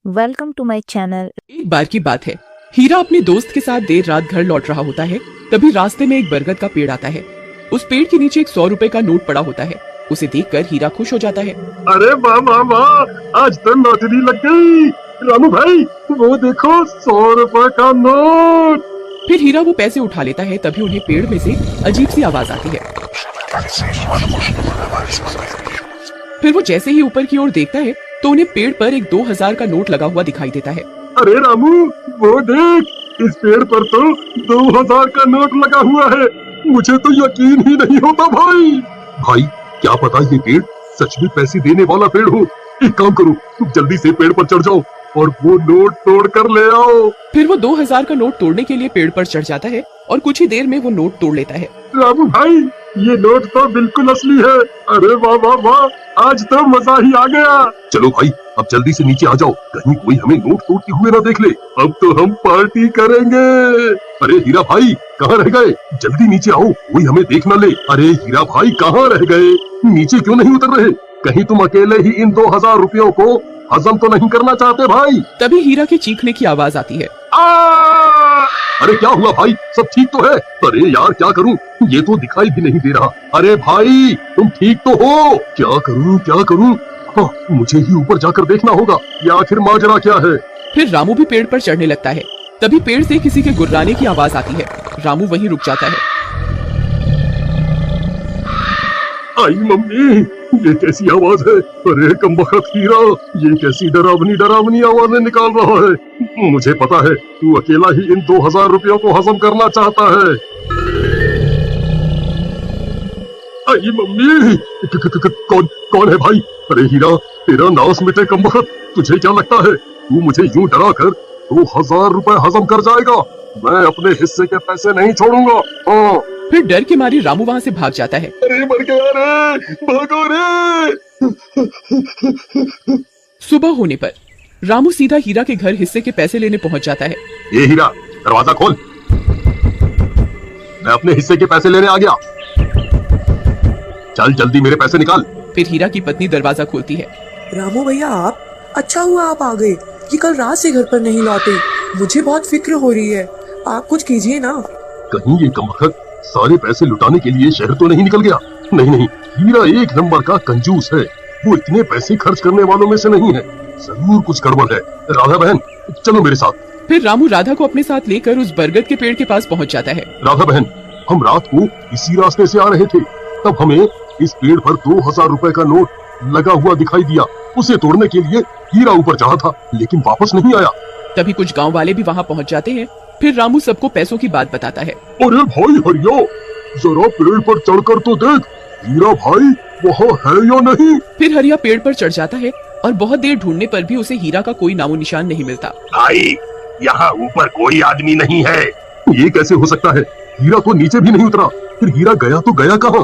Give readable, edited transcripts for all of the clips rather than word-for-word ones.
Welcome to my channel. एक बार की बात है, हीरा अपने दोस्त के साथ देर रात घर लौट रहा होता है। तभी रास्ते में एक बरगद का पेड़ आता है। उस पेड़ के नीचे एक 100 रुपए का नोट पड़ा होता है। उसे देखकर हीरा खुश हो जाता है। अरे वाह वाह वाह, आज तो लॉटरी लग गई। रामू भाई वो देखो 100 रुपए का नोट। फिर हीरा वो पैसे उठा लेता है। तभी उन्हें पेड़ में से अजीब सी आवाज आती है। फिर वो जैसे ही ऊपर की ओर देखता है तो उन्हें पेड़ पर एक 2000 का नोट लगा हुआ दिखाई देता है। अरे रामू वो देख, इस पेड़ पर तो 2000 का नोट लगा हुआ है। मुझे तो यकीन ही नहीं होता भाई। भाई क्या पता ये पेड़ सच में पैसे देने वाला पेड़ हो। एक काम करो, तुम जल्दी से पेड़ पर चढ़ जाओ और वो नोट तोड़ कर ले आओ। फिर वो 2000 का नोट तोड़ने के लिए पेड़ पर चढ़ जाता है और कुछ ही देर में वो नोट तोड़ लेता है। रामू भाई ये नोट तो बिल्कुल असली है। अरे वाह वाह वाह, आज तो मजा ही आ गया। चलो भाई अब जल्दी से नीचे आ जाओ, कहीं कोई हमें नोट तोड़ते हुए ना देख ले। अब तो हम पार्टी करेंगे। अरे हीरा भाई कहाँ रह गए? जल्दी नीचे आओ, कोई हमें देख न ले। अरे हीरा भाई कहाँ रह गए? नीचे क्यों नहीं उतर रहे? कहीं तुम अकेले ही इन 2000 रुपयों को हजम तो नहीं करना चाहते भाई? तभी हीरा के चीखने की आवाज आती है। अरे क्या हुआ भाई, सब ठीक तो है? अरे यार क्या करूं, ये तो दिखाई भी नहीं दे रहा। अरे भाई तुम ठीक तो हो? क्या करूं क्या करूं? हाँ, मुझे ही ऊपर जाकर देखना होगा ये आखिर माजरा क्या है। फिर रामू भी पेड़ पर चढ़ने लगता है। तभी पेड़ से किसी के गुर्राने की आवाज आती है। रामू वहीं रुक जाता है। आई मम्मी, ये कैसी आवाज है? अरे कमबख्त हीरा, ये कैसी डरावनी डरावनी आवाजें निकाल रहा है। मुझे पता है तू अकेला ही इन 2000 रुपयों को हजम करना चाहता है। आई मम्मी, कौन है भाई? अरे हीरा तेरा नाश मिटे कमबख्त, तुझे क्या लगता है तू मुझे यूं डरा कर 2000 रुपए हजम कर जाएगा? मैं अपने हिस्से के पैसे नहीं छोड़ूंगा। हाँ। फिर डर के मारे रामू वहाँ से भाग जाता है। अरे मर गया रे, भागो रे। सुबह होने पर रामू सीधा हीरा के घर हिस्से के पैसे लेने पहुँच जाता है। ये हीरा दरवाजा खोल, मैं अपने हिस्से के पैसे लेने आ गया। चल जल्दी मेरे पैसे निकाल। फिर हीरा की पत्नी दरवाजा खोलती है। रामू भैया आप, अच्छा हुआ आप आ गए। ये कल रात से घर पर नहीं लौटे, मुझे बहुत फिक्र हो रही है। आप कुछ कीजिए ना। कहीं ये कमबख्त सारे पैसे लुटाने के लिए शहर तो नहीं निकल गया? नहीं नहीं, हीरा एक नंबर का कंजूस है। वो इतने पैसे खर्च करने वालों में से नहीं है। जरूर कुछ गड़बड़ है। राधा बहन चलो मेरे साथ। फिर रामू राधा को अपने साथ लेकर उस बरगद के पेड़ के पास पहुंच जाता है। राधा बहन हम रात को इसी रास्ते से आ रहे थे, तब हमें इस पेड़ पर 2000 रुपए का नोट लगा हुआ दिखाई दिया। उसे तोड़ने के लिए हीरा ऊपर चढ़ा था लेकिन वापस नहीं आया। तभी कुछ गांव वाले भी वहां पहुंच जाते हैं। फिर रामू सबको पैसों की बात बताता है। अरे भाई हरिया, जरा पेड़ पर चढ़कर तो देख, हीरा भाई वहाँ है या नहीं? फिर हरिया पेड़ पर चढ़ जाता है और बहुत देर ढूंढने पर भी उसे हीरा का कोई नामो निशान नहीं मिलता। भाई यहाँ ऊपर कोई आदमी नहीं है। ये कैसे हो सकता है? हीरा तो नीचे भी नहीं उतरा। फिर हीरा गया तो गया कहाँ?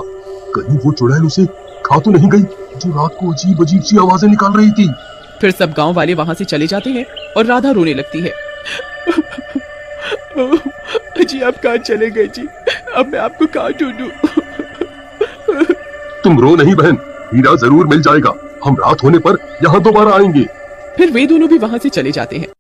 कहीं वो चुड़ैल उसे खा तो नहीं गई जो रात को अजीब अजीब सी आवाजें निकाल रही थी? फिर सब गांव वाले वहां से चले जाते हैं और राधा रोने लगती है। जी आप कहाँ चले गए जी? अब मैं आपको कहाँ ढूंढूं? तुम रो नहीं बहन, हीरा जरूर मिल जाएगा। हम रात होने पर यहाँ दोबारा आएंगे। फिर वे दोनों भी वहां से चले जाते हैं।